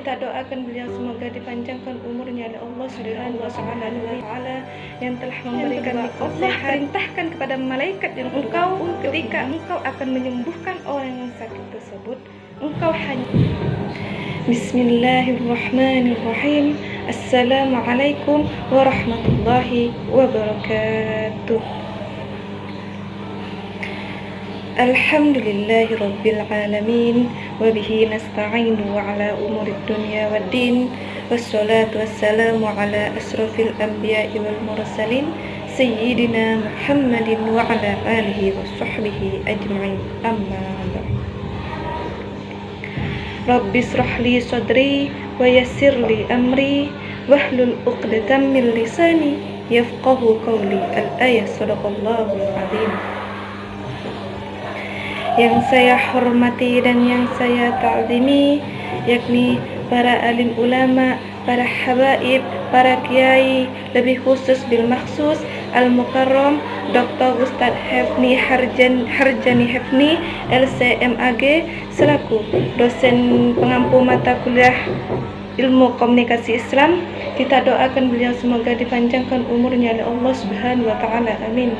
Kita doakan beliau semoga dipanjangkan umurnya oleh Allah Subhanahu wa Ta'ala yang telah memberikan nikmat sehat. Allah perintahkan kepada malaikat yang ketika engkau akan menyembuhkan orang yang sakit tersebut, engkau hanya Bismillahirrahmanirrahim. Assalamualaikum warahmatullahi wabarakatuh. Alhamdulillahi rabbil alamin wa bihi nasta'inu ala umuri dunya waddin wassalatu wassalamu ala asrafil anbiya'i wal mursalin sayyidina Muhammadin wa ala alihi wa sahbihi ajma'in amma ba'd. Rabbi israh li sadri wa yassir li amri wahlul 'uqdatam min lisani yafqahu qawli. Al-ayah sadaqallahul azim. Yang saya hormati dan yang saya ta'zimi, yakni para alim ulama, para habaib, para kiai, lebih khusus bil maksus Al-Mukarram Dr. Ustadz Hefni Harjani Hefni LCMAG selaku dosen pengampu mata kuliah Ilmu Komunikasi Islam. Kita doakan beliau semoga dipanjangkan umurnya oleh Allah Subhanahu wa Ta'ala, amin.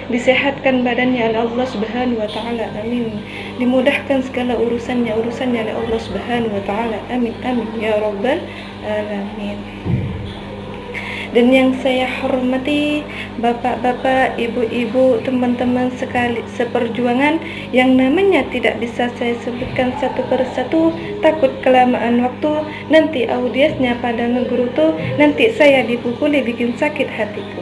Disehatkan badannya oleh Allah Subhanahu wa Ta'ala, amin. Dimudahkan segala urusannya oleh Allah Subhanahu wa Ta'ala, amin amin ya rabbal alamin. Dan yang saya hormati bapak-bapak, ibu-ibu, teman-teman sekali seperjuangan yang namanya tidak bisa saya sebutkan satu persatu, takut kelamaan waktu, nanti audiensnya pada ngegerutu, nanti saya dipukuli bikin sakit hatiku.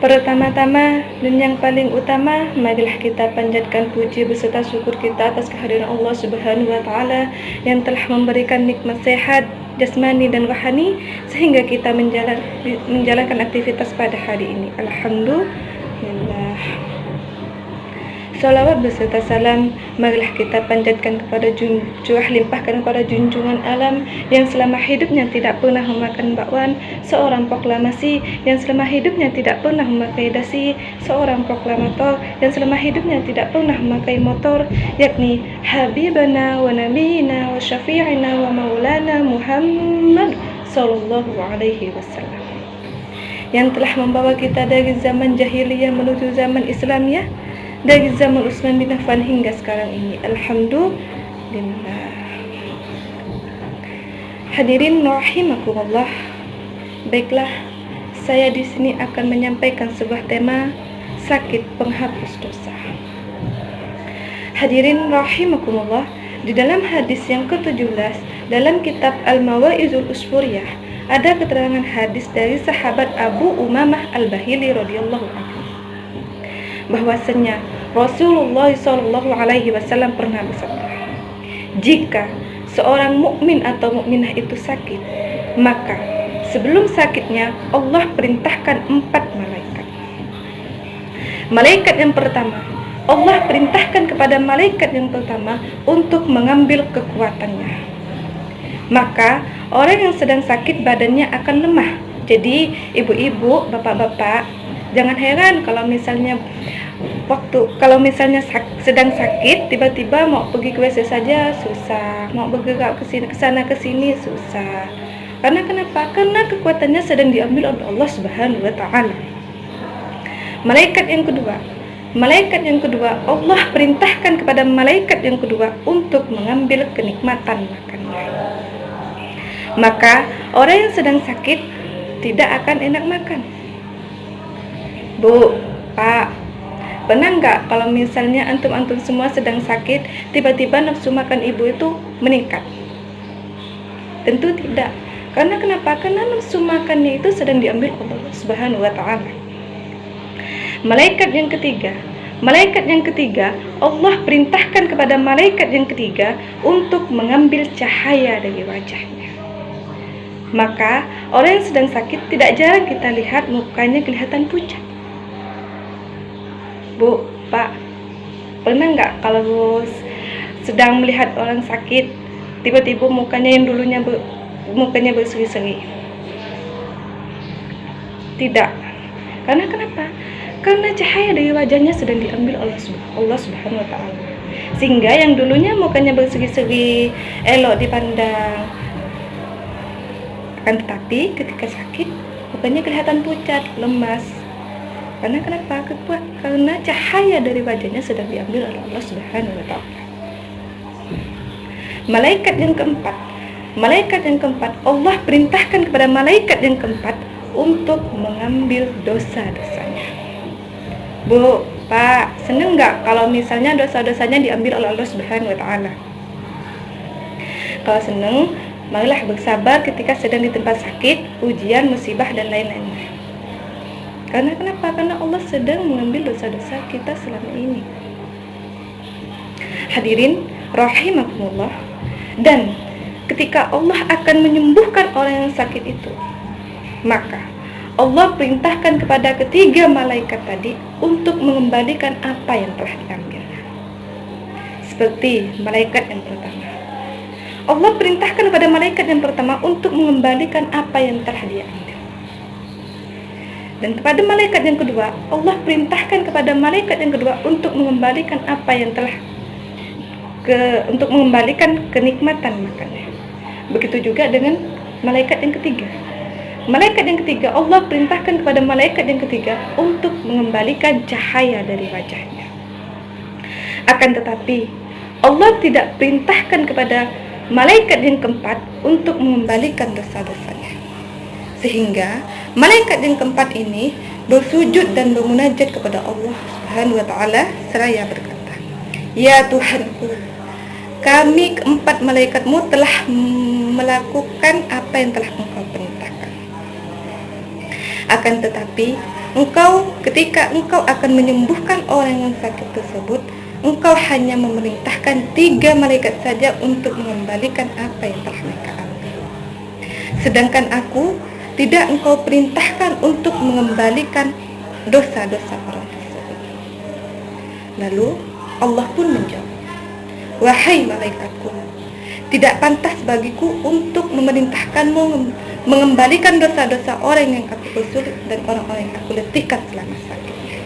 Pertama-tama dan yang paling utama, marilah kita panjatkan puji beserta syukur kita atas kehadiran Allah Subhanahu wa Ta'ala yang telah memberikan nikmat sehat jasmani dan rohani sehingga kita menjalankan aktivitas pada hari ini. Alhamdulillah. Salawat beserta salam marilah kita panjatkan kepada limpahkan kepada junjungan alam yang selama hidupnya tidak pernah memakan bakwan, seorang proklamasi yang selama hidupnya tidak pernah memakai dasi, seorang proklamator yang selama hidupnya tidak pernah memakai motor, yakni habibana wa nabiyina wa syafi'ina wa maulana Muhammad sallallahu alaihi wasallam, yang telah membawa kita dari zaman jahiliyah menuju zaman Islamiyah, dari zaman Utsman bin Affan hingga sekarang ini. Alhamdulillah. Hadirin rahimakumullah. Baiklah, saya di sini akan menyampaikan sebuah tema sakit penghapus dosa. Hadirin rahimakumullah, di dalam hadis yang ke-17 dalam kitab Al-Mawa'izul Usfuriyah ada keterangan hadis dari sahabat Abu Umamah Al-Bahili radhiyallahu anhu bahwasanya Rasulullah sallallahu alaihi wasallam pernah bersabda, jika seorang mukmin atau mukminah itu sakit, maka sebelum sakitnya Allah perintahkan 4 malaikat. Malaikat yang pertama, Allah perintahkan kepada malaikat yang pertama untuk mengambil kekuatannya. Maka orang yang sedang sakit badannya akan lemah. Jadi ibu-ibu, bapak-bapak, jangan heran kalau misalnya sedang sakit tiba-tiba mau pergi ke WC saja susah, mau bergerak ke sana ke sini susah. Karena kenapa? Karena kekuatannya sedang diambil oleh Allah Subhanahu wa Ta'ala. Malaikat yang kedua, Allah perintahkan kepada malaikat yang kedua untuk mengambil kenikmatan makannya. Maka orang yang sedang sakit tidak akan enak makan. Bu, Pak, pernah nggak kalau misalnya antum-antum semua sedang sakit, tiba-tiba nafsu makan ibu itu meningkat? Tentu tidak. Karena kenapa? Karena nafsu makannya itu sedang diambil Allah Subhanahu wa Ta'ala. Malaikat yang ketiga, Allah perintahkan kepada malaikat yang ketiga untuk mengambil cahaya dari wajahnya. Maka orang yang sedang sakit tidak jarang kita lihat mukanya kelihatan pucat. Bu, Pak, pernah nggak kalau sedang melihat orang sakit, tiba-tiba mukanya yang dulunya mukanya berseri-seri? Tidak. Karena kenapa? Karena cahaya dari wajahnya sedang diambil oleh Allah Subhanahu wa taala. Sehingga yang dulunya mukanya bersegi-segi, elok dipandang, akan tetapi ketika sakit mukanya kelihatan pucat, lemas. Karena kenapa? Karena cahaya dari wajahnya sedang diambil oleh Allah Subhanahu wa taala. Malaikat yang keempat, Allah perintahkan kepada malaikat yang keempat untuk mengambil dosa-dosanya. Bu, Pak, seneng nggak kalau misalnya dosa-dosanya diambil oleh Allah Subhanahu wa taala? Kalau seneng, marilah bersabar ketika sedang ditempa sakit, ujian, musibah dan lain-lainnya. Karena kenapa? Karena Allah sedang mengambil dosa-dosa kita selama ini. Hadirin rahimakumullah. Dan ketika Allah akan menyembuhkan orang yang sakit itu, maka Allah perintahkan kepada ketiga malaikat tadi untuk mengembalikan apa yang telah diambil. Seperti malaikat yang pertama, Allah perintahkan kepada malaikat yang pertama untuk mengembalikan apa yang telah diambil. Dan kepada malaikat yang kedua, Allah perintahkan kepada malaikat yang kedua untuk mengembalikan apa yang telah untuk mengembalikan kenikmatan makannya. Begitu juga dengan malaikat yang ketiga. Malaikat yang ketiga, Allah perintahkan kepada malaikat yang ketiga untuk mengembalikan cahaya dari wajahnya. Akan tetapi, Allah tidak perintahkan kepada malaikat yang keempat untuk mengembalikan dosa-dosanya. Sehingga malaikat yang keempat ini bersujud dan bermunajat kepada Allah Subhanahu wa taala seraya berkata, "Ya Tuhanku, kami keempat malaikatmu telah melakukan apa yang telah Engkau perintahkan. Akan tetapi, ketika Engkau akan menyembuhkan orang yang sakit tersebut, Engkau hanya memerintahkan 3 malaikat saja untuk mengembalikan apa yang telah mereka ambil. Sedangkan aku tidak Engkau perintahkan untuk mengembalikan dosa-dosa orang tersebut." Lalu Allah pun menjawab, "Wahai malaikatku, tidak pantas bagiku untuk memerintahkanmu mengembalikan dosa-dosa orang yang aku persulit dan orang-orang yang aku letihkan selama sakitnya."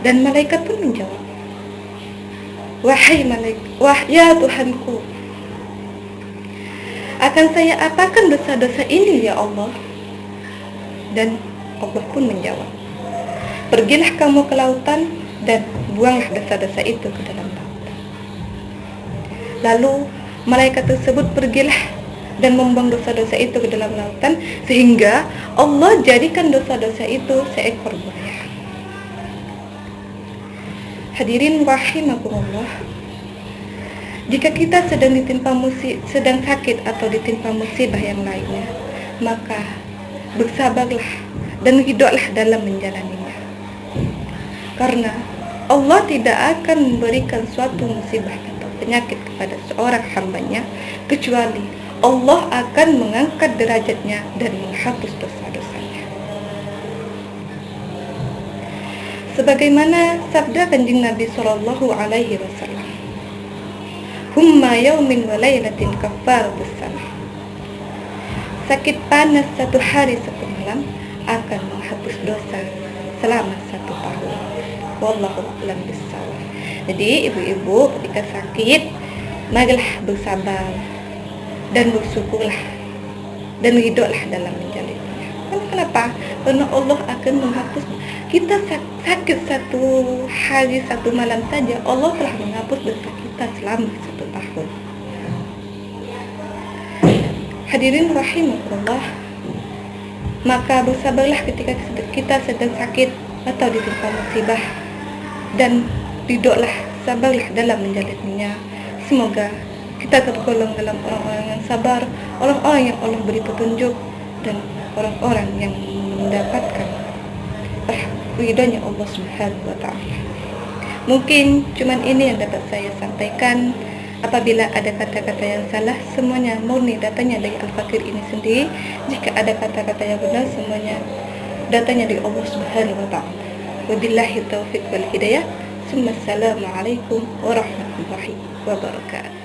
Dan malaikat pun menjawab, Ya Tuhanku, akan saya apakan dosa-dosa ini ya Allah?" Dan Allah pun menjawab, "Pergilah kamu ke lautan dan buanglah dosa-dosa itu ke dalam lautan." Lalu malaikat tersebut pergilah dan membuang dosa-dosa itu ke dalam lautan, sehingga Allah jadikan dosa-dosa itu seekor buaya. Hadirin rahimakumullah, jika kita sedang sakit atau ditimpa musibah yang lainnya, maka bersabarlah dan hiduplah dalam menjalaninya. Karena Allah tidak akan memberikan suatu musibah atau penyakit kepada seorang hambanya kecuali Allah akan mengangkat derajatnya dan menghapus dosa-dosanya. Sebagaimana sabda Kanjeng Nabi sallallahu alaihi wasallam, "Humma yaumin wa lailatin kaffaratus sanah." Sakit panas 1 hari 1 malam akan menghapus dosa selama 1 tahun. Wallahu a'lam bishawab. Jadi ibu-ibu ketika sakit, marilah bersabar dan bersyukurlah dan ridholah dalam menjalannya. Kenapa? Karena Allah akan menghapus. Kita sakit 1 hari 1 malam saja, Allah telah menghapus dosa kita selama 1 tahun. Hadirin rahimakumullah, maka bersabarlah ketika kita sedang sakit atau ditimpa musibah, dan ridholah, sabarlah dalam menjalaninya. Semoga kita tergolong dalam orang-orang yang sabar, orang-orang yang Allah beri petunjuk, dan orang-orang yang mendapatkan ridhonya Allah Subhanahu wa taala. Mungkin cuman ini yang dapat saya sampaikan. Apabila ada kata-kata yang salah, semuanya murni datanya dari Al-Fakir ini sendiri. Jika ada kata-kata yang benar, semuanya datanya dari Allah Subhanahu wa taala. Wabillahi taufiq wal hidayah. Assalamualaikum warahmatullahi wabarakatuh.